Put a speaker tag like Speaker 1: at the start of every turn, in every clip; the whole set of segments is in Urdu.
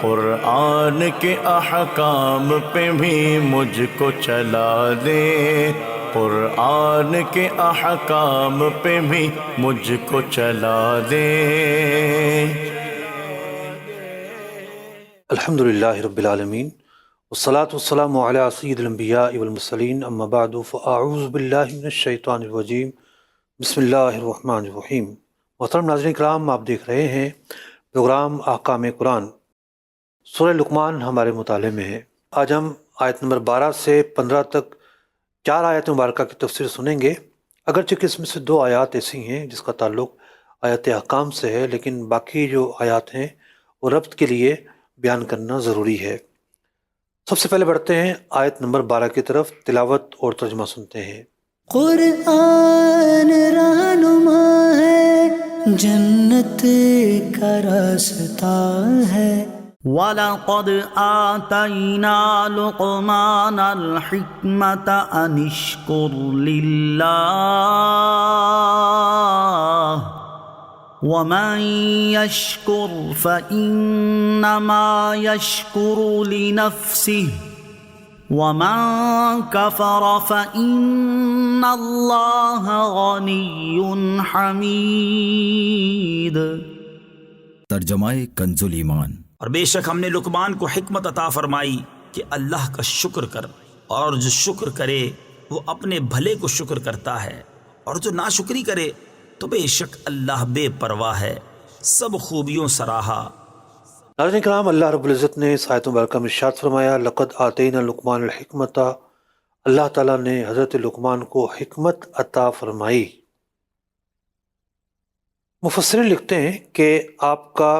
Speaker 1: قرآن کے احکام پہ بھی مجھ کو چلا دے، قرآن کے احکام پہ بھی مجھ کو چلا دے۔
Speaker 2: الحمدللہ رب العالمین، والصلاة والسلام علی سید الانبیاء والمرسلین، اما بعد فاعوذ باللہ من الشیطان الرجیم، بسم اللہ الرحمن الرحیم۔ محترم ناظرین کرام، آپ دیکھ رہے ہیں پروگرام احکام قرآن۔ سورہ لقمان ہمارے مطالعے میں ہے۔ آج ہم آیت نمبر 12 سے 15 تک 4 آیات مبارکہ کی تفسیر سنیں گے، اگرچہ کہ اس میں سے 2 آیات ایسی ہیں جس کا تعلق آیت احکام سے ہے، لیکن باقی جو آیات ہیں وہ ربط کے لیے بیان کرنا ضروری ہے۔ سب سے پہلے بڑھتے ہیں آیت نمبر 12 کی طرف، تلاوت اور ترجمہ سنتے ہیں۔
Speaker 3: قرآن رہنما ہے، جنت کا راستہ ہے۔ وَلَقَدْ آتَيْنَا لُقْمَانَ الْحِكْمَةَ أَنِ اشْكُرْ لِلَّهِ وَمَن يَشْكُرْ فَإِنَّمَا يَشْكُرُ لِنَفْسِهِ وَمَن كَفَرَ فَإِنَّ اللَّهَ غَنِيٌّ حَمِيدٌ۔
Speaker 4: ترجمہ کنز الایمان۔
Speaker 5: اور بے شک ہم نے لقمان کو حکمت عطا فرمائی کہ اللہ کا شکر کر، اور جو شکر کرے وہ اپنے بھلے کو شکر کرتا ہے، اور جو ناشکری کرے تو بے شک اللہ بے پرواہ ہے، سب خوبیوں سراہا۔
Speaker 2: ناظرین کرام، اللہ رب العزت نے اس آیت مبارکہ میں ارشاد فرمایا، لقد آتینا لقمان الحکمت، اللہ تعالیٰ نے حضرت لقمان کو حکمت عطا فرمائی۔ مفسرین لکھتے ہیں کہ آپ کا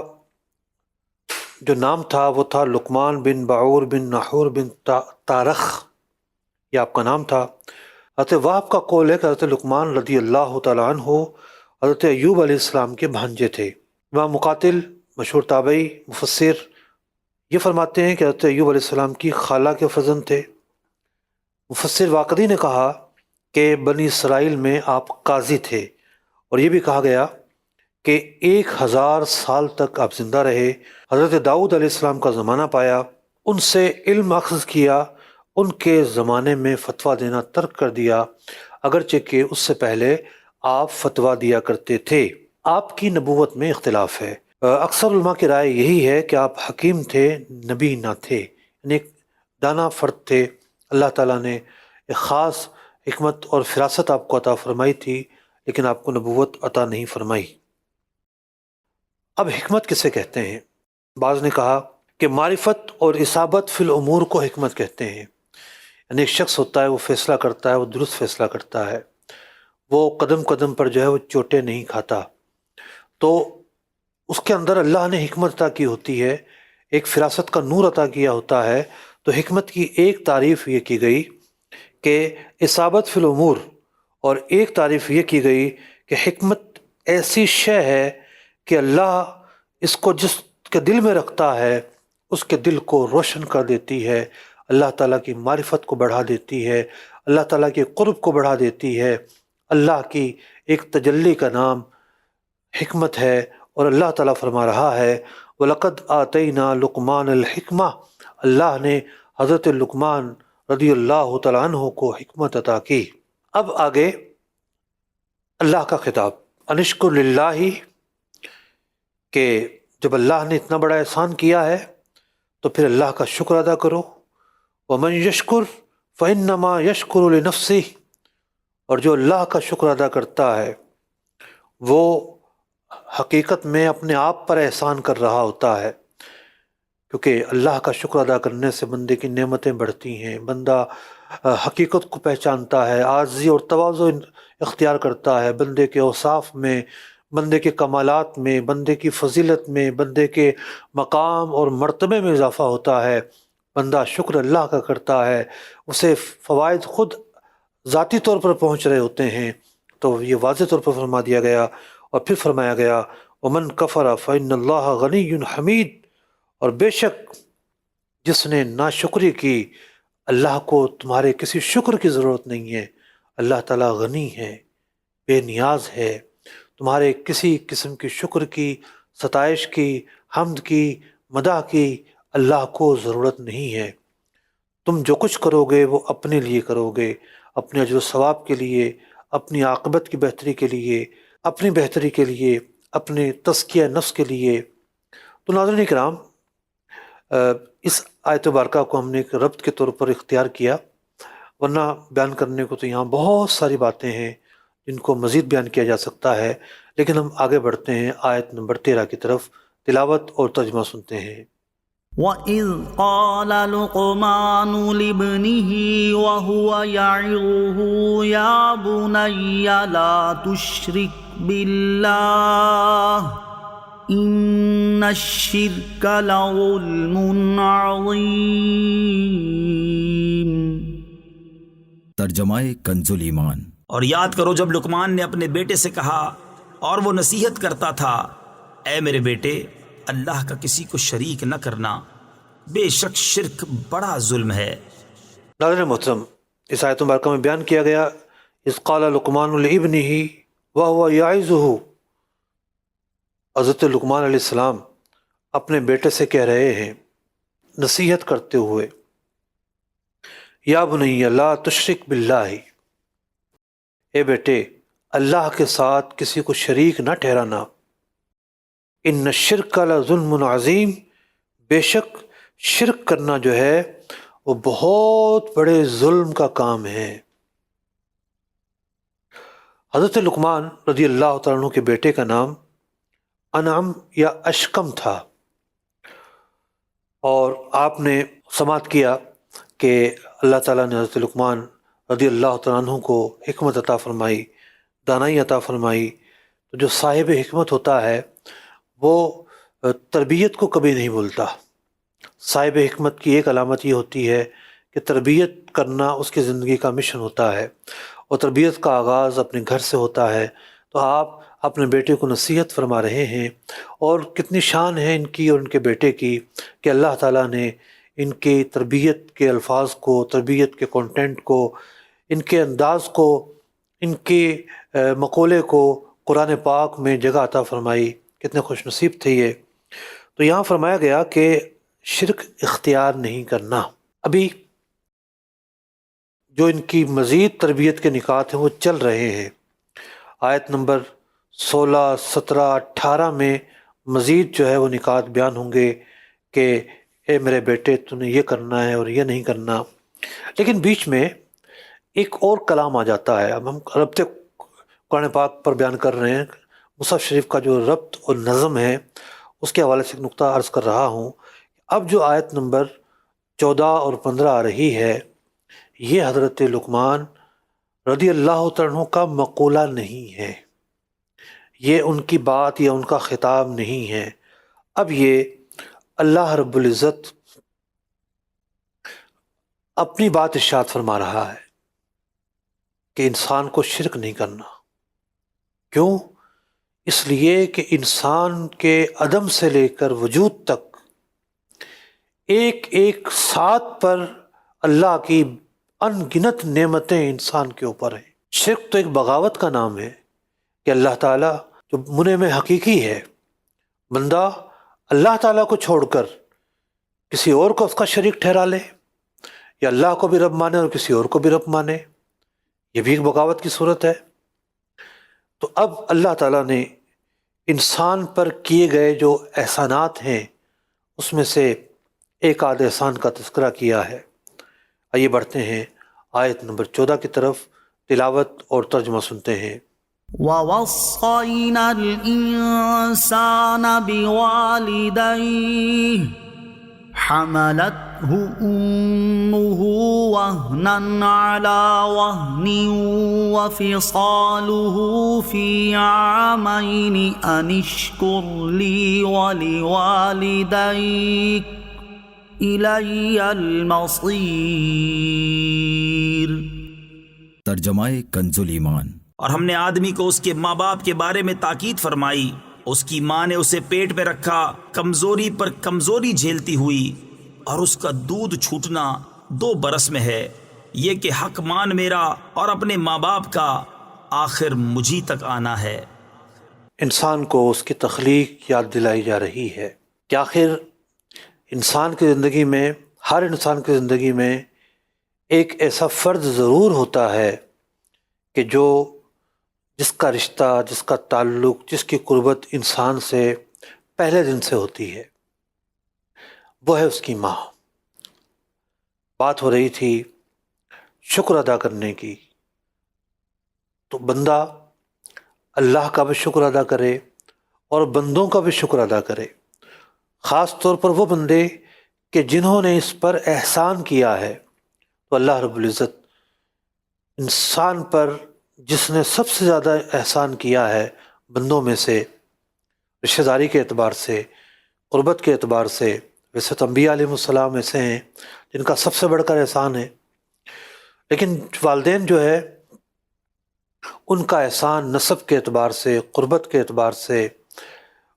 Speaker 2: جو نام تھا وہ تھا لقمان بن باعور بن ناحور بن تارخ، یہ آپ کا نام تھا۔ حضرت وہب کا قول ہے کہ حضرت لقمان رضی اللہ تعالیٰ عنہ حضرت ایوب علیہ السلام کے بھانجے تھے۔ امام مقاتل مشہور تابعی مفسر یہ فرماتے ہیں کہ حضرت ایوب علیہ السلام کی خالہ کے فرزند تھے۔ مفسر واقدی نے کہا کہ بنی اسرائیل میں آپ قاضی تھے، اور یہ بھی کہا گیا کہ 1000 سال تک آپ زندہ رہے، حضرت داؤد علیہ السلام کا زمانہ پایا، ان سے علم اخذ کیا، ان کے زمانے میں فتویٰ دینا ترک کر دیا، اگرچہ کہ اس سے پہلے آپ فتویٰ دیا کرتے تھے۔ آپ کی نبوت میں اختلاف ہے۔ اکثر علماء کی رائے یہی ہے کہ آپ حکیم تھے، نبی نہ تھے، یعنی ایک دانا فرد تھے۔ اللہ تعالیٰ نے ایک خاص حکمت اور فراست آپ کو عطا فرمائی تھی، لیکن آپ کو نبوت عطا نہیں فرمائی۔ اب حکمت کسے کہتے ہیں؟ بعض نے کہا کہ معرفت اور اصابت فی الامور کو حکمت کہتے ہیں، یعنی ایک شخص ہوتا ہے، وہ فیصلہ کرتا ہے، وہ درست فیصلہ کرتا ہے، وہ قدم قدم پر جو ہے وہ چوٹیں نہیں کھاتا، تو اس کے اندر اللہ نے حکمت عطا کی ہوتی ہے، ایک فراست کا نور عطا کیا ہوتا ہے۔ تو حکمت کی ایک تعریف یہ کی گئی کہ اصابت فی الامور، اور ایک تعریف یہ کی گئی کہ حکمت ایسی شے ہے کہ اللہ اس کو جس کے دل میں رکھتا ہے اس کے دل کو روشن کر دیتی ہے، اللہ تعالیٰ کی معرفت کو بڑھا دیتی ہے، اللہ تعالیٰ کے قرب کو بڑھا دیتی ہے۔ اللہ کی ایک تجلی کا نام حکمت ہے، اور اللہ تعالیٰ فرما رہا ہے وَلَقَدْ آتَيْنَا لُقْمَانَ الْحِكْمَةَ، اللہ نے حضرت لقمان رضی اللہ تعالیٰ عنہ کو حکمت عطا کی۔ اب آگے اللہ کا خطاب، انشکر للہ، کہ جب اللہ نے اتنا بڑا احسان کیا ہے تو پھر اللہ کا شکر ادا کرو۔ وَمَن يَشْكُرْ فَإِنَّمَا يَشْكُرُ لِنَفْسِهِ، اور جو اللہ کا شکر ادا کرتا ہے وہ حقیقت میں اپنے آپ پر احسان کر رہا ہوتا ہے، کیونکہ اللہ کا شکر ادا کرنے سے بندے کی نعمتیں بڑھتی ہیں، بندہ حقیقت کو پہچانتا ہے، عاجزی اور تواضع اختیار کرتا ہے، بندے کے اوصاف میں، بندے کے کمالات میں، بندے کی فضیلت میں، بندے کے مقام اور مرتبے میں اضافہ ہوتا ہے۔ بندہ شکر اللہ کا کرتا ہے، اسے فوائد خود ذاتی طور پر پہنچ رہے ہوتے ہیں، تو یہ واضح طور پر فرما دیا گیا۔ اور پھر فرمایا گیا وَمَن كَفَرَ فَإِنَّ اللَّهَ غَنِيٌّ حَمِيدٌ، اور بے شک جس نے ناشکری کی، اللہ کو تمہارے کسی شکر کی ضرورت نہیں ہے، اللہ تعالیٰ غنی ہے، بے نیاز ہے، تمہارے کسی قسم کی شکر کی، ستائش کی، حمد کی، مدح کی اللہ کو ضرورت نہیں ہے۔ تم جو کچھ کرو گے وہ اپنے لیے کرو گے، اپنے اجر و ثواب کے لیے، اپنی عاقبت کی بہتری کے لیے، اپنی بہتری کے لیے، اپنے تزکیہ نفس کے لیے۔ تو ناظرین کرام، اس آیت مبارکہ کو ہم نے ایک ربط کے طور پر اختیار کیا، ورنہ بیان کرنے کو تو یہاں بہت ساری باتیں ہیں جن کو مزید بیان کیا جا سکتا ہے، لیکن ہم آگے بڑھتے ہیں آیت نمبر 13 کی طرف، تلاوت اور ترجمہ سنتے ہیں۔
Speaker 3: وَإِذْ قَالَ لُقْمَانُ لِابْنِهِ وَهُوَ يَعِظُهُ يَا بُنَيَّ لَا تُشْرِكْ بِاللَّهِ إِنَّ الشِّرْكَ لَظُلْمٌ عَظِيمٌ۔
Speaker 4: ترجمہ کنز ایمان۔
Speaker 5: اور یاد کرو جب لقمان نے اپنے بیٹے سے کہا اور وہ نصیحت کرتا تھا، اے میرے بیٹے، اللہ کا کسی کو شریک نہ کرنا، بے شک شرک بڑا ظلم ہے۔
Speaker 2: ناظرین محترم، اس آیت مبارکہ میں بیان کیا گیا اذ قال لقمان لابنہ وہو یعظہ، حضرت لقمان علیہ السلام اپنے بیٹے سے کہہ رہے ہیں نصیحت کرتے ہوئے، یا بنی لا تشرک باللہ، اے بیٹے اللہ کے ساتھ کسی کو شریک نہ ٹھہرانا، ان الشرک لظلم عظیم، بے شک شرک کرنا جو ہے وہ بہت بڑے ظلم کا کام ہے۔ حضرت لقمان رضی اللہ تعالیٰ عنہ کے بیٹے کا نام انعم یا اشکم تھا، اور آپ نے سماعت کیا کہ اللہ تعالیٰ نے حضرت لقمان رضی اللہ تعالیٰ عنہ کو حکمت عطا فرمائی، دانائی عطا فرمائی۔ تو جو صاحب حکمت ہوتا ہے وہ تربیت کو کبھی نہیں بھولتا۔ صاحب حکمت کی ایک علامت یہ ہوتی ہے کہ تربیت کرنا اس کی زندگی کا مشن ہوتا ہے، اور تربیت کا آغاز اپنے گھر سے ہوتا ہے۔ تو آپ اپنے بیٹے کو نصیحت فرما رہے ہیں، اور کتنی شان ہے ان کی اور ان کے بیٹے کی کہ اللہ تعالیٰ نے ان کی تربیت کے الفاظ کو، تربیت کے کنٹینٹ کو، ان کے انداز کو، ان کے مقولے کو قرآن پاک میں جگہ عطا فرمائی۔ کتنے خوش نصیب تھے یہ۔ تو یہاں فرمایا گیا کہ شرک اختیار نہیں کرنا۔ ابھی جو ان کی مزید تربیت کے نکات ہیں وہ چل رہے ہیں۔ آیت نمبر 16، 17، 18 میں مزید جو ہے وہ نکات بیان ہوں گے کہ اے میرے بیٹے تو نے یہ کرنا ہے اور یہ نہیں کرنا، لیکن بیچ میں ایک اور کلام آ جاتا ہے۔ اب ہم ربط قرآن پاک پر بیان کر رہے ہیں، مصحف شریف کا جو ربط اور نظم ہے اس کے حوالے سے ایک نقطہ عرض کر رہا ہوں۔ اب جو آیت نمبر 14 اور 15 آ رہی ہے، یہ حضرت لقمان رضی اللہ تعالیٰ عنہ کا مقولہ نہیں ہے، یہ ان کی بات یا ان کا خطاب نہیں ہے۔ اب یہ اللہ رب العزت اپنی بات ارشاد فرما رہا ہے کہ انسان کو شرک نہیں کرنا۔ کیوں؟ اس لیے کہ انسان کے عدم سے لے کر وجود تک ایک ایک ساتھ پر اللہ کی ان گنت نعمتیں انسان کے اوپر ہیں۔ شرک تو ایک بغاوت کا نام ہے کہ اللہ تعالیٰ جو منعم حقیقی ہے، بندہ اللہ تعالیٰ کو چھوڑ کر کسی اور کو اس کا شریک ٹھہرا لے، یا اللہ کو بھی رب مانے اور کسی اور کو بھی رب مانے، یہ بھی ایک بغاوت کی صورت ہے۔ تو اب اللہ تعالیٰ نے انسان پر کیے گئے جو احسانات ہیں اس میں سے ایک آدھ احسان کا تذکرہ کیا ہے۔ آئیے بڑھتے ہیں آیت نمبر 14 کی طرف، تلاوت اور ترجمہ سنتے ہیں۔
Speaker 3: وَوَصَّيْنَا الْإِنسَانَ بِوَالِدَيْهِ حملته أمه وهنا على وهن وفصاله في عامين أن اشكر لي ولوالديك إلي المصير۔
Speaker 4: ترجمہ کنز ایمان۔
Speaker 5: اور ہم نے آدمی کو اس کے ماں باپ کے بارے میں تاکید فرمائی، اس کی ماں نے اسے پیٹ میں رکھا کمزوری پر کمزوری جھیلتی ہوئی، اور اس کا دودھ چھوٹنا 2 برس میں ہے، یہ کہ حق مان میرا اور اپنے ماں باپ کا، آخر مجھی تک آنا ہے۔
Speaker 2: انسان کو اس کی تخلیق یاد دلائی جا رہی ہے کہ آخر انسان کی زندگی میں، ہر انسان کی زندگی میں ایک ایسا فرد ضرور ہوتا ہے کہ جس کا رشتہ، جس کا تعلق، جس کی قربت انسان سے پہلے دن سے ہوتی ہے، وہ ہے اس کی ماں۔ بات ہو رہی تھی شکر ادا کرنے کی، تو بندہ اللہ کا بھی شکر ادا کرے اور بندوں کا بھی شکر ادا کرے، خاص طور پر وہ بندے کہ جنہوں نے اس پر احسان کیا ہے۔ تو اللہ رب العزت انسان پر جس نے سب سے زیادہ احسان کیا ہے بندوں میں سے، رشتہ داری کے اعتبار سے، قربت کے اعتبار سے، ویسے تو انبیاء علیہ السلام ایسے ہیں جن کا سب سے بڑھ کر احسان ہے، لیکن والدین جو ہے ان کا احسان نسب کے اعتبار سے، قربت کے اعتبار سے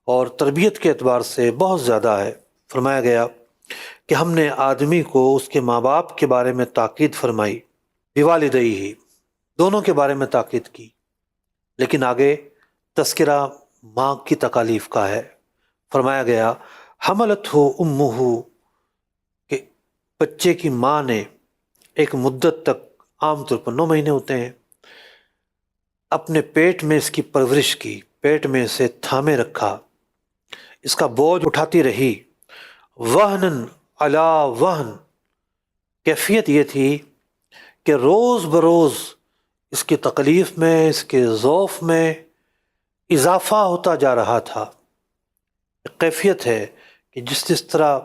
Speaker 2: اور تربیت کے اعتبار سے بہت زیادہ ہے۔ فرمایا گیا کہ ہم نے آدمی کو اس کے ماں باپ کے بارے میں تاکید فرمائی، بوالدیہ، دونوں کے بارے میں تاکید کی، لیکن آگے تذکرہ ماں کی تکالیف کا ہے۔ فرمایا گیا حملتہ امہ، کہ بچے کی ماں نے ایک مدت تک، عام طور پر 9 مہینے ہوتے ہیں، اپنے پیٹ میں اس کی پرورش کی، پیٹ میں اسے تھامے رکھا، اس کا بوجھ اٹھاتی رہی، وہنن علی وہن، کیفیت یہ تھی کہ روز بروز اس کی تکلیف میں، اس کے ضعف میں اضافہ ہوتا جا رہا تھا۔ کیفیت ہے کہ جس طرح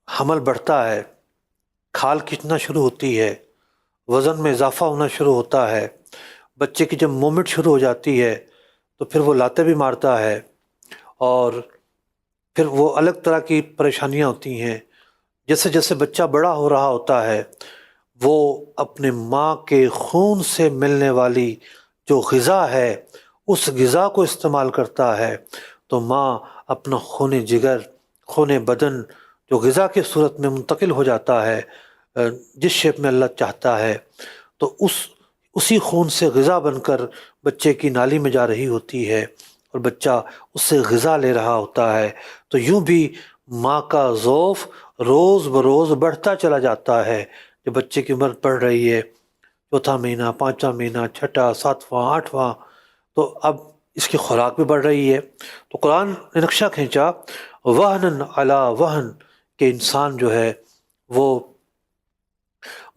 Speaker 2: حمل بڑھتا ہے، کھال کھینچنا شروع ہوتی ہے، وزن میں اضافہ ہونا شروع ہوتا ہے، بچے کی جب مومنٹ شروع ہو جاتی ہے تو پھر وہ لاتے بھی مارتا ہے، اور پھر وہ الگ طرح کی پریشانیاں ہوتی ہیں۔ جیسے جیسے بچہ بڑا ہو رہا ہوتا ہے، وہ اپنے ماں کے خون سے ملنے والی جو غذا ہے اس غذا کو استعمال کرتا ہے، تو ماں اپنا خون جگر، خون بدن جو غذا کی صورت میں منتقل ہو جاتا ہے جس شیپ میں اللہ چاہتا ہے، تو اسی خون سے غذا بن کر بچے کی نالی میں جا رہی ہوتی ہے اور بچہ اس سے غذا لے رہا ہوتا ہے۔ تو یوں بھی ماں کا ضعف روز بروز بڑھتا چلا جاتا ہے۔ جب بچے کی عمر بڑھ رہی ہے، 4واں مہینہ، 5واں مہینہ، 6واں، 7واں، 8واں، تو اب اس کی خوراک بھی بڑھ رہی ہے۔ تو قرآن نے نقشہ کھینچا وہنن علی وہن، کہ انسان جو ہے وہ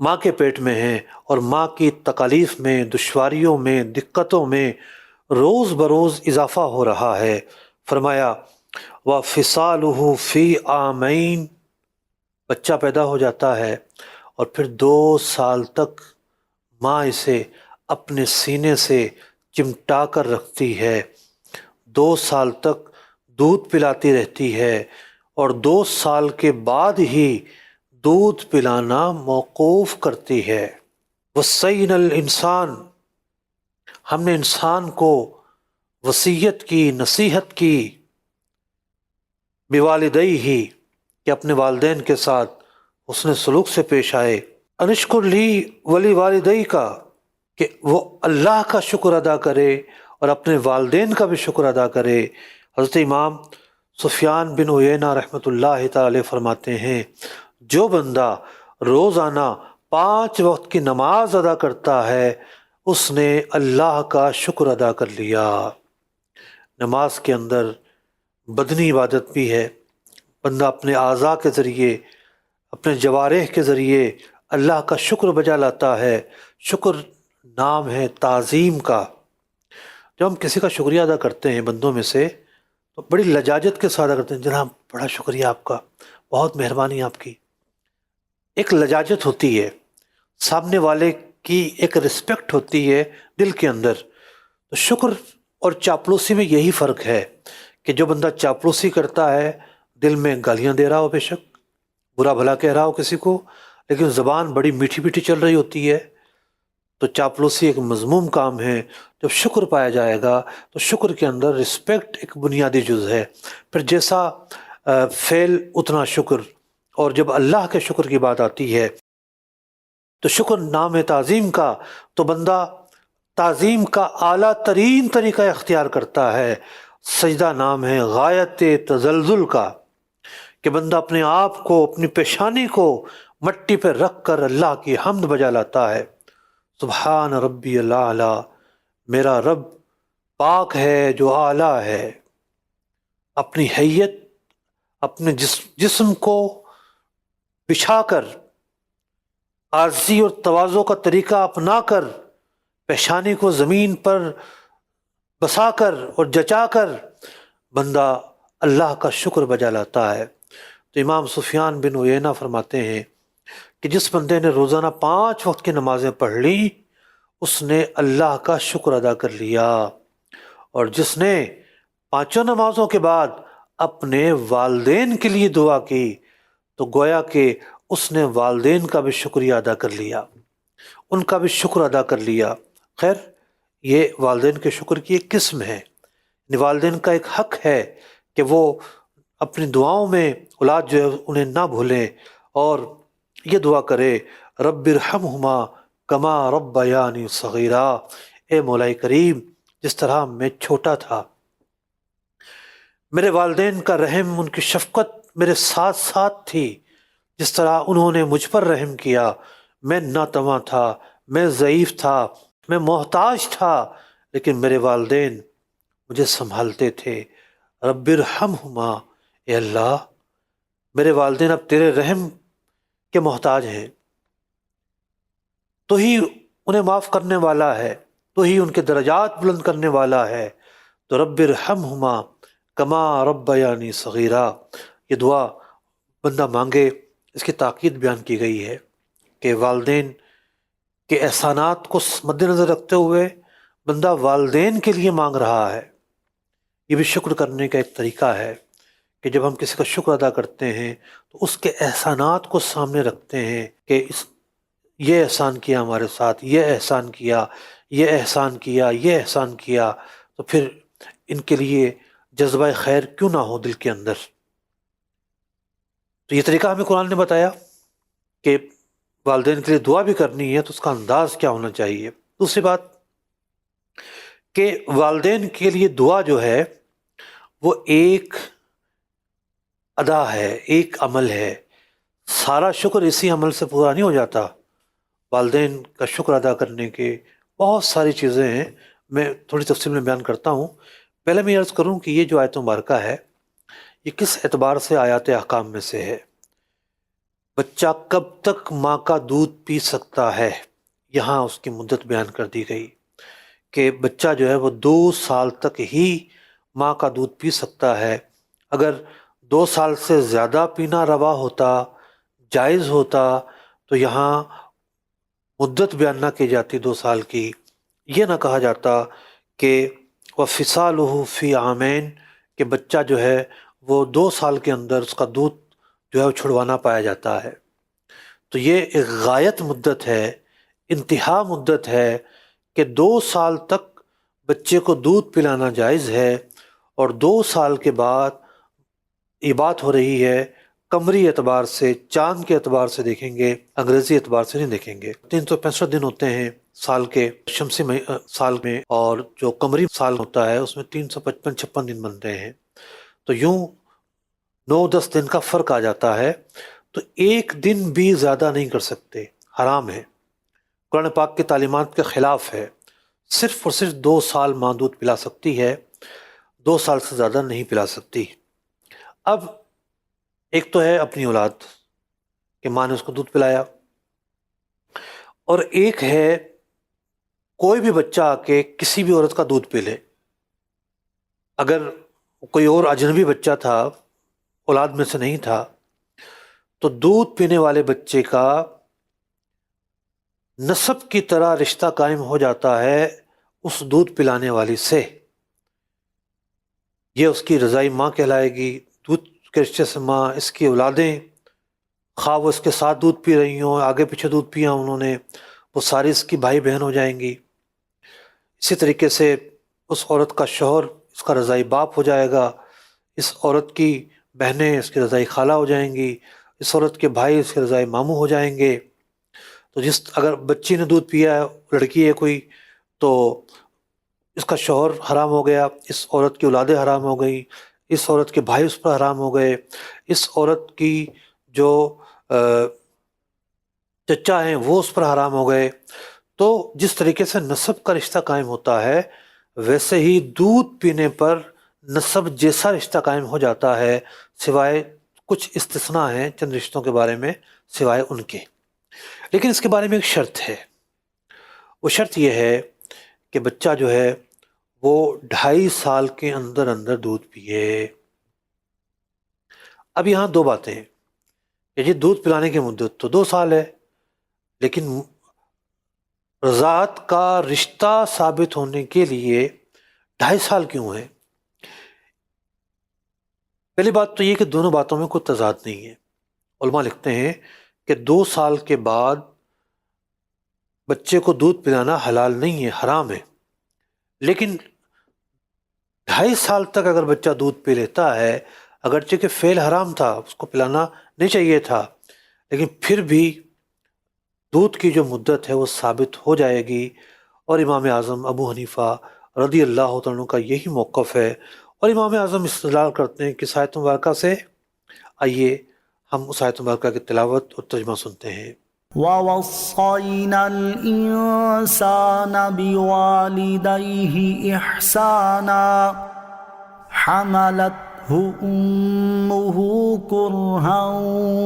Speaker 2: ماں کے پیٹ میں ہے اور ماں کی تکالیف میں، دشواریوں میں، دقتوں میں روز بروز اضافہ ہو رہا ہے۔ فرمایا وَفِصَالُهُ فِي عَامَيْن، بچہ پیدا ہو جاتا ہے اور پھر 2 سال تک ماں اسے اپنے سینے سے چمٹا کر رکھتی ہے، 2 سال تک دودھ پلاتی رہتی ہے، اور 2 سال کے بعد ہی دودھ پلانا موقوف کرتی ہے۔ وصینا الانسان، ہم نے انسان کو وصیت کی، نصیحت کی، بوالدیہ، کہ اپنے والدین کے ساتھ حسن سلوک سے پیش آئے، انشکر لی ولی والدی کا، کہ وہ اللہ کا شکر ادا کرے اور اپنے والدین کا بھی شکر ادا کرے۔ حضرت امام سفیان بن عیینہ رحمۃ اللہ تعالی فرماتے ہیں جو بندہ روزانہ 5 وقت کی نماز ادا کرتا ہے اس نے اللہ کا شکر ادا کر لیا۔ نماز کے اندر بدنی عبادت بھی ہے، بندہ اپنے اعضاء کے ذریعے، اپنے جوارح کے ذریعے اللہ کا شکر بجا لاتا ہے۔ شکر نام ہے تعظیم کا۔ جب ہم کسی کا شکریہ ادا کرتے ہیں بندوں میں سے تو بڑی لجاجت کے ساتھ ادا کرتے ہیں، جناب بڑا شکریہ آپ کا، بہت مہربانی آپ کی۔ ایک لجاجت ہوتی ہے، سامنے والے کی ایک رسپیکٹ ہوتی ہے دل کے اندر۔ تو شکر اور چاپلوسی میں یہی فرق ہے کہ جو بندہ چاپلوسی کرتا ہے دل میں گالیاں دے رہا ہو، بے شک برا بھلا کہہ رہا ہو کسی کو، لیکن زبان بڑی میٹھی میٹھی چل رہی ہوتی ہے، تو چاپلوسی ایک مذموم کام ہے۔ جب شکر پایا جائے گا تو شکر کے اندر رسپیکٹ ایک بنیادی جز ہے، پھر جیسا فعل اتنا شکر، اور جب اللہ کے شکر کی بات آتی ہے تو شکر نام ہے تعظیم کا، تو بندہ تعظیم کا اعلیٰ ترین طریقہ اختیار کرتا ہے۔ سجدہ نام ہے غایت تزلزل کا، کہ بندہ اپنے آپ کو، اپنی پیشانی کو مٹی پہ رکھ کر اللہ کی حمد بجا لاتا ہے، سبحان ربی الاعلی، میرا رب پاک ہے جو اعلیٰ ہے۔ اپنی حیت، اپنے جسم کو بچھا کر، عاجزی اور تواضع کا طریقہ اپنا کر، پیشانی کو زمین پر بسا کر اور جچا کر بندہ اللہ کا شکر بجا لاتا ہے۔ تو امام سفیان بن عیینہ فرماتے ہیں کہ جس بندے نے روزانہ 5 وقت کی نمازیں پڑھ لی، اس نے اللہ کا شکر ادا کر لیا، اور جس نے 5 نمازوں کے بعد اپنے والدین کے لیے دعا کی تو گویا کہ اس نے والدین کا بھی شکریہ ادا کر لیا، ان کا بھی شکر ادا کر لیا۔ خیر، یہ والدین کے شکر کی ایک قسم ہے، والدین کا ایک حق ہے کہ وہ اپنی دعاؤں میں اولاد جو ہے انہیں نہ بھولیں، اور یہ دعا کرے رب ارحمہما کما ربیانی صغیرا، اے مولا کریم جس طرح میں چھوٹا تھا میرے والدین کا رحم، ان کی شفقت میرے ساتھ ساتھ تھی، جس طرح انہوں نے مجھ پر رحم کیا، میں ناتواں تھا، میں ضعیف تھا، میں محتاج تھا، لیکن میرے والدین مجھے سنبھالتے تھے۔ رب ارحمہما، اے اللہ میرے والدین اب تیرے رحم کے محتاج ہیں، تو ہی انہیں معاف کرنے والا ہے، تو ہی ان کے درجات بلند کرنے والا ہے، تو رب ارحمہما کما ربیانی صغیرا، یہ دعا بندہ مانگے۔ اس کی تاکید بیان کی گئی ہے کہ والدین کے احسانات کو مد نظر رکھتے ہوئے بندہ والدین کے لیے مانگ رہا ہے۔ یہ بھی شکر کرنے کا ایک طریقہ ہے کہ جب ہم کسی کا شکر ادا کرتے ہیں تو اس کے احسانات کو سامنے رکھتے ہیں کہ یہ احسان کیا ہمارے ساتھ، یہ احسان کیا، یہ احسان کیا، یہ احسان کیا، تو پھر ان کے لیے جذبہ خیر کیوں نہ ہو دل کے اندر۔ تو یہ طریقہ ہمیں قرآن نے بتایا کہ والدین کے لیے دعا بھی کرنی ہے تو اس کا انداز کیا ہونا چاہیے۔ دوسری بات کہ والدین کے لیے دعا جو ہے وہ ایک ادا ہے، ایک عمل ہے، سارا شکر اسی عمل سے پورا نہیں ہو جاتا۔ والدین کا شکر ادا کرنے کے بہت ساری چیزیں ہیں، میں تھوڑی تفصیل میں بیان کرتا ہوں۔ پہلے میں عرض کروں کہ یہ جو آیت مبارکہ ہے یہ کس اعتبار سے آیات احکام میں سے ہے۔ بچہ کب تک ماں کا دودھ پی سکتا ہے، یہاں اس کی مدت بیان کر دی گئی کہ بچہ جو ہے وہ 2 سال تک ہی ماں کا دودھ پی سکتا ہے۔ اگر 2 سال سے زیادہ پینا روا ہوتا، جائز ہوتا، تو یہاں مدت بیان نہ کی جاتی 2 سال کی، یہ نہ کہا جاتا کہ وَفِصَالُهُ فِي عَامَيْن، کہ بچہ جو ہے وہ 2 سال کے اندر اس کا دودھ جو ہے وہ چھڑوانا پایا جاتا ہے۔ تو یہ ایک غایت مدت ہے، انتہا مدت ہے کہ 2 سال تک بچے کو دودھ پلانا جائز ہے، اور 2 سال کے بعد یہ بات ہو رہی ہے قمری اعتبار سے، چاند کے اعتبار سے دیکھیں گے، انگریزی اعتبار سے نہیں دیکھیں گے۔ 365 دن ہوتے ہیں سال کے، شمسی سال میں، اور جو قمری سال ہوتا ہے اس میں 355-56 دن بنتے ہیں، تو یوں 9-10 دن کا فرق آ جاتا ہے۔ تو 1 دن بھی زیادہ نہیں کر سکتے، حرام ہے، قرآن پاک کی تعلیمات کے خلاف ہے۔ صرف اور صرف 2 سال ماں دودھ پلا سکتی ہے، 2 سال سے زیادہ نہیں پلا سکتی۔ اب ایک تو ہے اپنی اولاد کہ ماں نے اس کو دودھ پلایا، اور ایک ہے کوئی بھی بچہ آ کے کسی بھی عورت کا دودھ پی لے۔ اگر کوئی اور اجنبی بچہ تھا، اولاد میں سے نہیں تھا، تو دودھ پینے والے بچے کا نسب کی طرح رشتہ قائم ہو جاتا ہے اس دودھ پلانے والی سے۔ یہ اس کی رضائی ماں کہلائے گی، دودھ کے رشتے سے ماں، اس کی اولادیں خواہ وہ اس کے ساتھ دودھ پی رہی ہوں، آگے پیچھے دودھ پیا انہوں نے، وہ ساری اس کی بھائی بہن ہو جائیں گی۔ اسی طریقے سے اس عورت کا شوہر اس کا رضائی باپ ہو جائے گا، اس عورت کی بہنیں اس کی رضائی خالہ ہو جائیں گی، اس عورت کے بھائی اس کے رضائی ماموں ہو جائیں گے۔ تو اگر بچی نے دودھ پیا ہے، لڑکی ہے کوئی، تو اس کا شوہر حرام ہو گیا، اس عورت کی اولادیں حرام ہو گئی، اس عورت کے بھائی اس پر حرام ہو گئے، اس عورت کی جو چچا ہیں وہ اس پر حرام ہو گئے۔ تو جس طریقے سے نسب کا رشتہ قائم ہوتا ہے، ویسے ہی دودھ پینے پر نسب جیسا رشتہ قائم ہو جاتا ہے، سوائے کچھ استثناء ہیں چند رشتوں کے بارے میں سوائے ان کے۔ لیکن اس کے بارے میں ایک شرط ہے، وہ شرط یہ ہے کہ بچہ جو ہے وہ 2.5 سال کے اندر اندر دودھ پیے۔ اب یہاں دو باتیں ہیں کہ جی دودھ پلانے کی مدت تو 2 سال ہے، لیکن رضاعت کا رشتہ ثابت ہونے کے لیے 2.5 سال کیوں ہے؟ پہلی بات تو یہ کہ دونوں باتوں میں کوئی تضاد نہیں ہے۔ علماء لکھتے ہیں کہ 2 سال کے بعد بچے کو دودھ پلانا حلال نہیں ہے، حرام ہے، لیکن 2.5 سال تک اگر بچہ دودھ پی لیتا ہے، اگرچہ کہ فعل حرام تھا، اس کو پلانا نہیں چاہیے تھا، لیکن پھر بھی دودھ کی جو مدت ہے وہ ثابت ہو جائے گی۔ اور امام اعظم ابو حنیفہ رضی اللہ تعالیٰ عنہ کا یہی موقف ہے، اور امام اعظم استدلال کرتے ہیں کہ اس آیت مبارکہ سے۔ آئیے ہم اس آیت مبارکہ کی تلاوت اور ترجمہ سنتے ہیں۔
Speaker 3: وَوَصَّيْنَا الْإِنسَانَ بِوَالِدَيْهِ إِحْسَانًا حَمَلَتْهُ أُمُّهُ كُرْهًا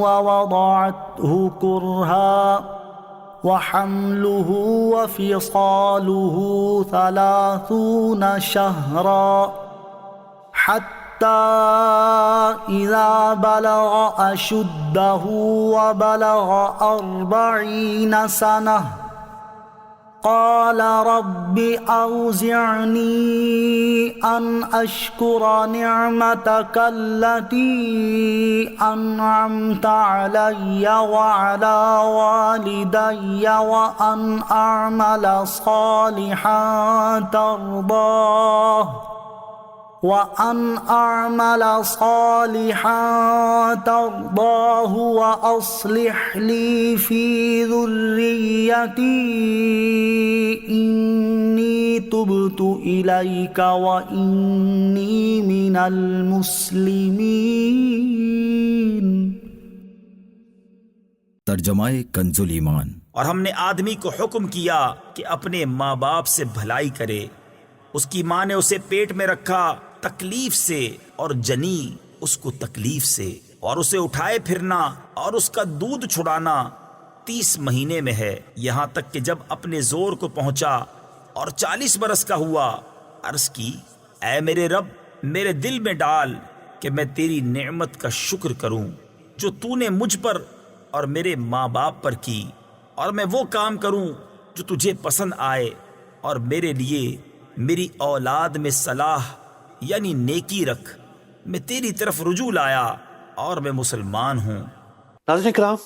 Speaker 3: وَوَضَعَتْهُ كُرْهًا وحمله وفصاله 30 شهرا حتى إذا بلغ أشده وبلغ 40 سنة قال رب أوزعني أن أشكر نعمتك التي أنعمت علي وعلى والدي وأن أعمل صالحا ترضاه وأصلح لي في ذريتي إني تبت إليك وإني من المسلمين۔
Speaker 4: ترجمہ کنز ایمان۔
Speaker 5: اور ہم نے آدمی کو حکم کیا کہ اپنے ماں باپ سے بھلائی کرے۔ اس کی ماں نے اسے پیٹ میں رکھا تکلیف سے اور جنی اس کو تکلیف سے، اور اسے اٹھائے پھرنا اور اس کا دودھ چھڑانا 30 مہینے میں ہے، یہاں تک کہ جب اپنے زور کو پہنچا اور 40 برس کا ہوا۔ عرض کی اے میرے رب، میرے دل میں ڈال کہ میں تیری نعمت کا شکر کروں جو تو نے مجھ پر اور میرے ماں باپ پر کی، اور میں وہ کام کروں جو تجھے پسند آئے، اور میرے لیے میری اولاد میں صلاح یعنی نیکی رکھ۔ میں تیری طرف رجوع لایا اور میں مسلمان ہوں۔
Speaker 2: ناظرین کرام،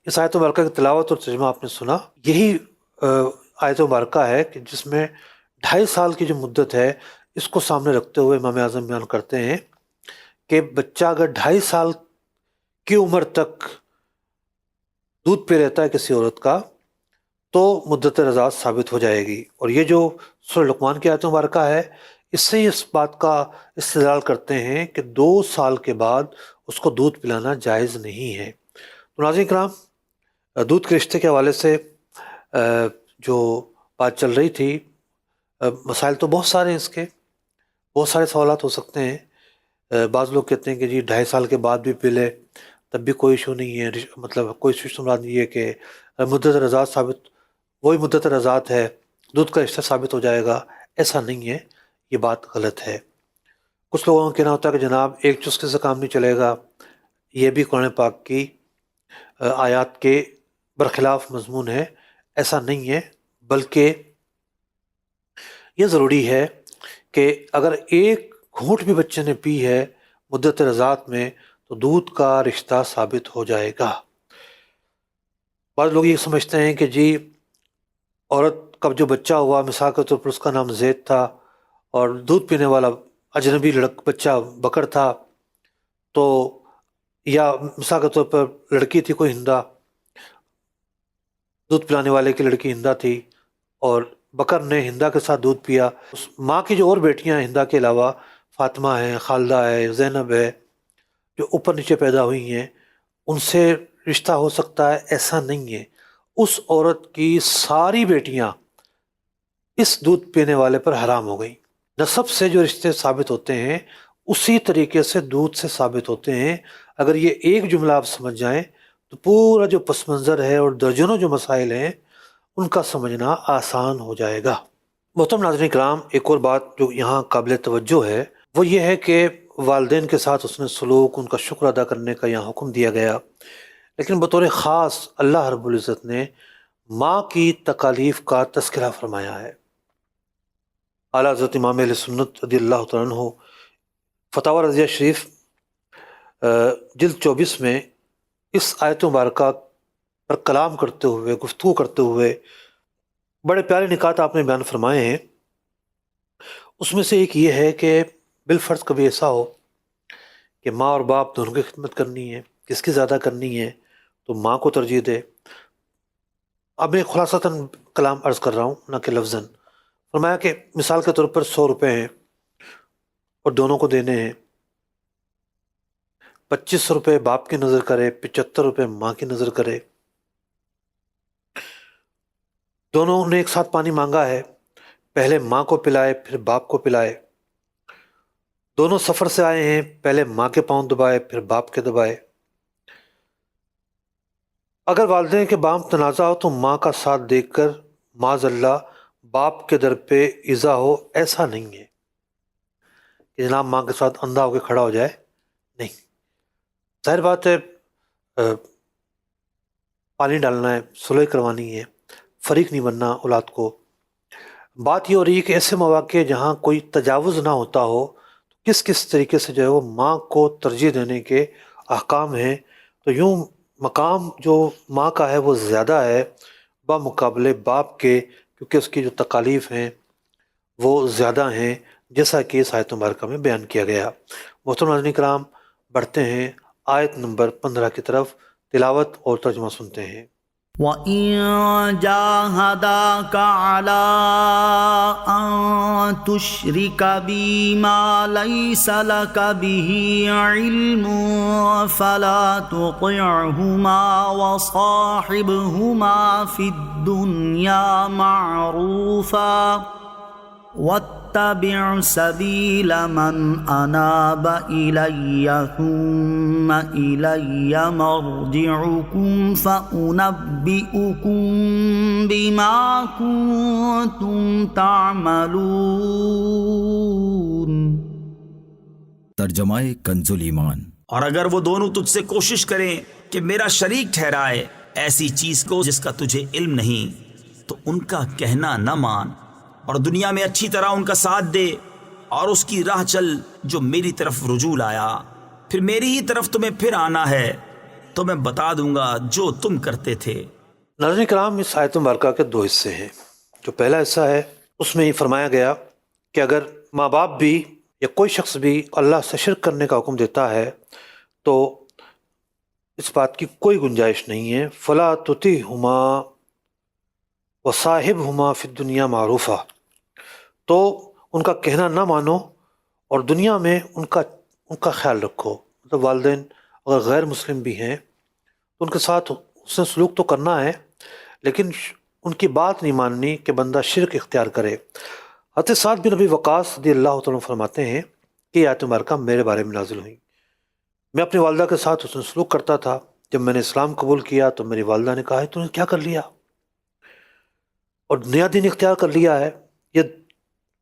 Speaker 2: اس آیت مبارکہ کی تلاوت اور ترجمہ آپ نے سنا۔ یہی آیت مبارکہ ہے کہ جس میں 2.5 سال کی جو مدت ہے اس کو سامنے رکھتے ہوئے امام اعظم بیان کرتے ہیں کہ بچہ اگر 2.5 سال کی عمر تک دودھ پی لیتا ہے کسی عورت کا تو مدت رضاعت ثابت ہو جائے گی۔ اور یہ جو سورہ لقمان کی آیت مبارکہ ہے، اس سے اس بات کا استدلال کرتے ہیں کہ 2 سال کے بعد اس کو دودھ پلانا جائز نہیں ہے۔ تو ناظرین کرام، دودھ کے رشتے کے حوالے سے جو بات چل رہی تھی، مسائل تو بہت سارے ہیں، اس کے بہت سارے سوالات ہو سکتے ہیں۔ بعض لوگ کہتے ہیں کہ جی 2.5 سال کے بعد بھی پی لے تب بھی کوئی ایشو نہیں ہے، مطلب کوئی ایشو مراد نہیں ہے کہ مدت رضاعت ثابت، وہی مدت رضاعت ہے، دودھ کا رشتہ ثابت ہو جائے گا۔ ایسا نہیں ہے، یہ بات غلط ہے۔ کچھ لوگوں کا کہنا ہوتا ہے کہ جناب ایک چسکے سے کام نہیں چلے گا، یہ بھی قرآن پاک کی آیات کے برخلاف مضمون ہے۔ ایسا نہیں ہے، بلکہ یہ ضروری ہے کہ اگر ایک گھونٹ بھی بچے نے پی ہے مدت رضاعت میں تو دودھ کا رشتہ ثابت ہو جائے گا۔ بعض لوگ یہ سمجھتے ہیں کہ جی عورت کا جو بچہ ہوا، مثال کے طور پر اس کا نام زید تھا اور دودھ پینے والا اجنبی بچہ بکر تھا، تو یا مثال کے طور پر لڑکی تھی کوئی ہندا، دودھ پلانے والے کی لڑکی ہندا تھی اور بکر نے ہندا کے ساتھ دودھ پیا، اس ماں کی جو اور بیٹیاں ہندا کے علاوہ فاطمہ ہے، خالدہ ہے، زینب ہے، جو اوپر نیچے پیدا ہوئی ہیں، ان سے رشتہ ہو سکتا ہے، ایسا نہیں ہے۔ اس عورت کی ساری بیٹیاں اس دودھ پینے والے پر حرام ہو گئیں۔ نسب سے جو رشتے ثابت ہوتے ہیں اسی طریقے سے دودھ سے ثابت ہوتے ہیں۔ اگر یہ ایک جملہ آپ سمجھ جائیں تو پورا جو پس منظر ہے اور درجنوں جو مسائل ہیں ان کا سمجھنا آسان ہو جائے گا۔ محترم ناظرین کرام، ایک اور بات جو یہاں قابل توجہ ہے وہ یہ ہے کہ والدین کے ساتھ اس نے سلوک، ان کا شکر ادا کرنے کا یہاں حکم دیا گیا، لیکن بطور خاص اللہ رب العزت نے ماں کی تکالیف کا تذکرہ فرمایا ہے۔ اعلیٰ حضرت امام اہل سنت رضی اللہ تعالیٰ عنہ فتاوی رضیہ شریف جلد 24 میں اس آیت مبارکہ پر کلام کرتے ہوئے، گفتگو کرتے ہوئے بڑے پیارے نکات آپ نے بیان فرمائے ہیں۔ اس میں سے ایک یہ ہے کہ بالفرض کبھی ایسا ہو کہ ماں اور باپ دونوں کی خدمت کرنی ہے، کس کی زیادہ کرنی ہے تو ماں کو ترجیح دے۔ اب میں خلاصتاً کلام عرض کر رہا ہوں، نہ کہ لفظاً۔ فرمایا کہ مثال کے طور پر 100 روپے ہیں اور دونوں کو دینے ہیں، 25 روپے باپ کی نظر کرے، 75 روپے ماں کی نظر کرے۔ دونوں نے ایک ساتھ پانی مانگا ہے، پہلے ماں کو پلائے پھر باپ کو پلائے۔ دونوں سفر سے آئے ہیں، پہلے ماں کے پاؤں دبائے پھر باپ کے دبائے۔ اگر والدین کے باہم تنازع ہو تو ماں کا ساتھ دیکھ کر معاذ اللہ باپ کے در پہ ایذا ہو، ایسا نہیں ہے کہ جناب ماں کے ساتھ اندھا ہو کے کھڑا ہو جائے، نہیں۔ ظاہر بات ہے پانی ڈالنا ہے، صلح کروانی ہے، فریق نہیں بننا اولاد کو۔ بات یہ ہو رہی ہے کہ ایسے مواقع جہاں کوئی تجاوز نہ ہوتا ہو تو کس طریقے سے جو ہے وہ ماں کو ترجیح دینے کے احکام ہیں۔ تو یوں مقام جو ماں کا ہے وہ زیادہ ہے بمقابلے باپ کے، کیونکہ اس کی جو تکالیف ہیں وہ زیادہ ہیں، جیسا کہ اس آیت مبارکہ میں بیان کیا گیا۔ محترم ناظرین کرام، بڑھتے ہیں آیت نمبر 15 کی طرف، تلاوت اور ترجمہ سنتے ہیں۔
Speaker 3: وَإِن جَاهَدَاكَ عَلَىٰ أَن تُشْرِكَ بِي مَا لَيْسَ لَكَ بِهِ عِلْمٌ فَلَا تُطِعْهُمَا وَصَاحِبْهُمَا فِي الدُّنْيَا مَعْرُوفًا وَاتَّبِعْ سَبِيلَ مَنْ أَنَابَ إِلَيَّ ثُمَّ إِلَيَّ مَرْجِعُكُمْ فَأُنَبِّئُكُم بِمَا كُنتُمْ تَعْمَلُونَ۔
Speaker 4: ترجمہ کنز ایمان۔
Speaker 5: اور اگر وہ دونوں تجھ سے کوشش کریں کہ میرا شریک ٹھہرائے ایسی چیز کو جس کا تجھے علم نہیں، تو ان کا کہنا نہ مان، اور دنیا میں اچھی طرح ان کا ساتھ دے، اور اس کی راہ چل جو میری طرف رجوع لایا، پھر میری ہی طرف تمہیں پھر آنا ہے تو میں بتا دوں گا جو تم کرتے تھے۔
Speaker 2: ناظرین کرام، اس آیت مبارکہ کے 2 حصے ہیں۔ جو پہلا حصہ ہے اس میں یہ فرمایا گیا کہ اگر ماں باپ بھی یا کوئی شخص بھی اللہ سے شرک کرنے کا حکم دیتا ہے تو اس بات کی کوئی گنجائش نہیں ہے، فلا تطیعہما وصاحبہما فی الدنیا معروفا، تو ان کا کہنا نہ مانو اور دنیا میں ان کا خیال رکھو۔ مطلب والدین اگر غیر مسلم بھی ہیں تو ان کے ساتھ اس نے سلوک تو کرنا ہے، لیکن ان کی بات نہیں ماننی کہ بندہ شرک اختیار کرے۔ حضرت سعد بن ابی وقاص رضی اللہ تعالیٰ عنہ فرماتے ہیں کہ یہ آیت مبارکہ میرے بارے میں نازل ہوئی۔ میں اپنی والدہ کے ساتھ حسن سلوک کرتا تھا، جب میں نے اسلام قبول کیا تو میری والدہ نے کہا ہے تو نے کیا کر لیا، اور نیا دین اختیار کر لیا ہے، یہ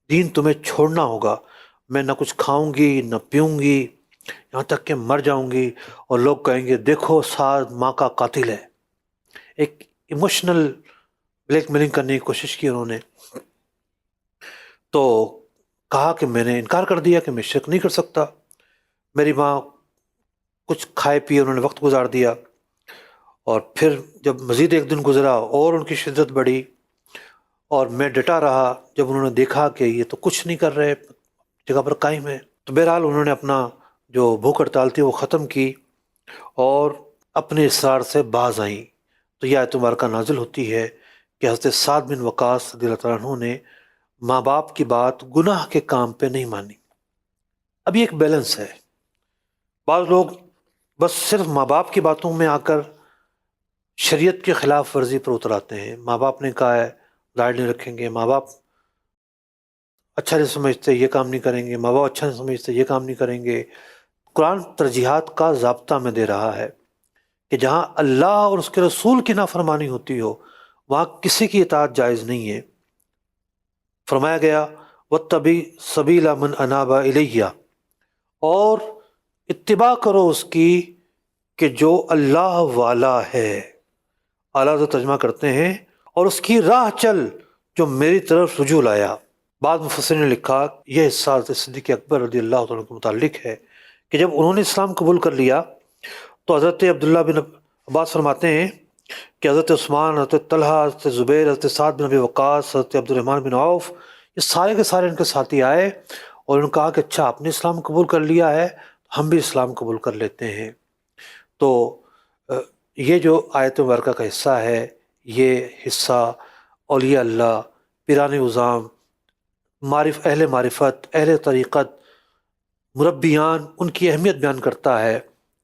Speaker 2: دین تمہیں چھوڑنا ہوگا۔ میں نہ کچھ کھاؤں گی نہ پیوں گی یہاں تک کہ مر جاؤں گی، اور لوگ کہیں گے دیکھو سعد ماں کا قاتل ہے۔ ایک ایموشنل بلیک میلنگ کرنے کی کوشش کی انہوں نے، تو کہا کہ میں نے انکار کر دیا کہ میں شرک نہیں کر سکتا۔ میری ماں کچھ کھائے پیے انہوں نے وقت گزار دیا، اور پھر جب مزید ایک دن گزرا اور ان کی شدت بڑھی اور میں ڈٹا رہا، جب انہوں نے دیکھا کہ یہ تو کچھ نہیں کر رہے، جگہ پر قائم ہے، تو بہرحال انہوں نے اپنا جو بھوک ہڑتال تھی وہ ختم کی اور اپنے اصرار سے باز آئیں۔ تو یہ آیت مبارکہ نازل ہوتی ہے کہ حضرت سعد بن وقاص رضی اللہ تعالیٰ عنہ نے ماں باپ کی بات گناہ کے کام پہ نہیں مانی، اب یہ ایک بیلنس ہے. بعض لوگ بس صرف ماں باپ کی باتوں میں آ کر شریعت کی خلاف ورزی پر اتر آتے ہیں. ماں باپ نے کہا ہے لائٹ نہیں رکھیں گے، ماں باپ اچھا نہیں سمجھتے یہ کام نہیں کریں گے، ماں باپ اچھا نہیں سمجھتے یہ کام نہیں کریں گے. قرآن ترجیحات کا ضابطہ میں دے رہا ہے کہ جہاں اللہ اور اس کے رسول کی نافرمانی ہوتی ہو وہاں کسی کی اطاعت جائز نہیں ہے. فرمایا گیا وَاتَّبِعْ سَبِيلَ مَنْ أَنَابَ إِلَيَّ، اور اتباع کرو اس کی کہ جو اللہ والا ہے. اعلیٰ حضرت ترجمہ کرتے ہیں اور اس کی راہ چل جو میری طرف رجوع لایا. بعض مفسرین نے لکھا یہ حصہ حضرت صدیق اکبر رضی اللہ عنہ کے متعلق ہے کہ جب انہوں نے اسلام قبول کر لیا تو حضرت عبداللہ بن عباس فرماتے ہیں کہ حضرت عثمان، حضرت طلحہ، حضرت زبیر، حضرت سعد بن ابی وقاص، حضرت عبد الرحمن بن عوف، یہ سارے کے سارے ان کے ساتھی آئے اور انہوں نے کہا کہ اچھا آپ نے اسلام قبول کر لیا ہے، ہم بھی اسلام قبول کر لیتے ہیں. تو یہ جو آیت مبارکہ کا حصہ ہے یہ حصہ اولیاء اللہ، پیران عظام، اہل معرفت، اہل طریقت، مربیان، ان کی اہمیت بیان کرتا ہے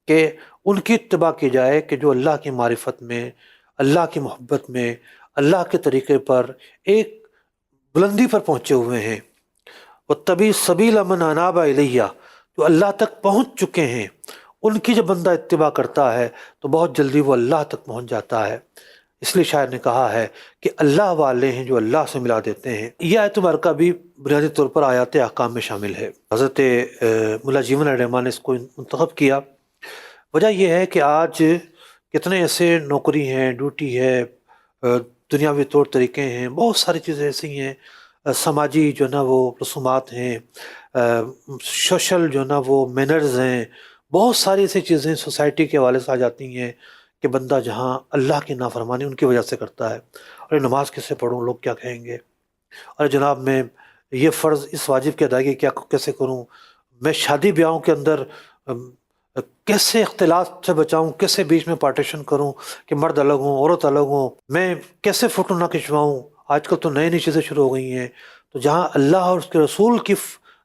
Speaker 2: کہ ان کی اتباع کی جائے کہ جو اللہ کی معرفت میں، اللہ کی محبت میں، اللہ کے طریقے پر ایک بلندی پر پہنچے ہوئے ہیں. وَاتَّبِعْ سَبِيلَ مَنْ أَنَابَ إِلَيَّ، جو اللہ تک پہنچ چکے ہیں ان کی جب بندہ اتباع کرتا ہے تو بہت جلدی وہ اللہ تک پہنچ جاتا ہے. اس لیے شاعر نے کہا ہے کہ اللہ والے ہیں جو اللہ سے ملا دیتے ہیں. یہ آیت مبارکہ بھی بنیادی طور پر آیات احکام میں شامل ہے. حضرت ملا جیون الرحمٰن نے اس کو منتخب کیا. وجہ یہ ہے کہ آج کتنے ایسے نوکری ہیں، ڈیوٹی ہے، دنیاوی طور طریقے ہیں، بہت ساری چیزیں ایسی ہیں، سماجی جو نا وہ رسومات ہیں، سوشل جو نا وہ مینرز ہیں، بہت ساری ایسی چیزیں سوسائٹی کے حوالے سے آ جاتی ہیں کہ بندہ جہاں اللہ کی نافرمانی ان کی وجہ سے کرتا ہے. اور نماز کیسے پڑھوں، لوگ کیا کہیں گے، اور جناب میں یہ فرض اس واجب کی ادائیگی کیسے کروں، میں شادی بیاہوں کے اندر کیسے اختلاط سے بچاؤں، کیسے بیچ میں پارٹیشن کروں کہ مرد الگ ہوں عورت الگ ہوں، میں کیسے فوٹو نہ کھنچواؤں. آج کل تو نئی چیزیں شروع ہو گئی ہیں. تو جہاں اللہ اور اس کے رسول کی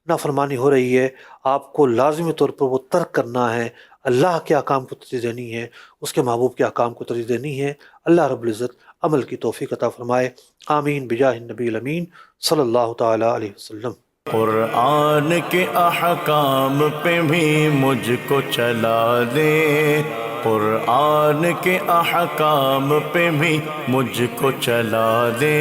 Speaker 2: نافرمانی ہو رہی ہے آپ کو لازمی طور پر وہ ترک کرنا ہے، اللہ کے احکام کو ترجیح دینی ہے، اس کے محبوب کے احکام کو ترجیح دینی ہے. اللہ رب العزت عمل کی توفیق عطا فرمائے. آمین بجاہ النبی الامین صلی اللہ تعالی علیہ وسلم.
Speaker 1: قرآن کے احکام پہ بھی مجھ کو چلا دے، قرآن کے احکام پہ بھی مجھ کو چلا دے.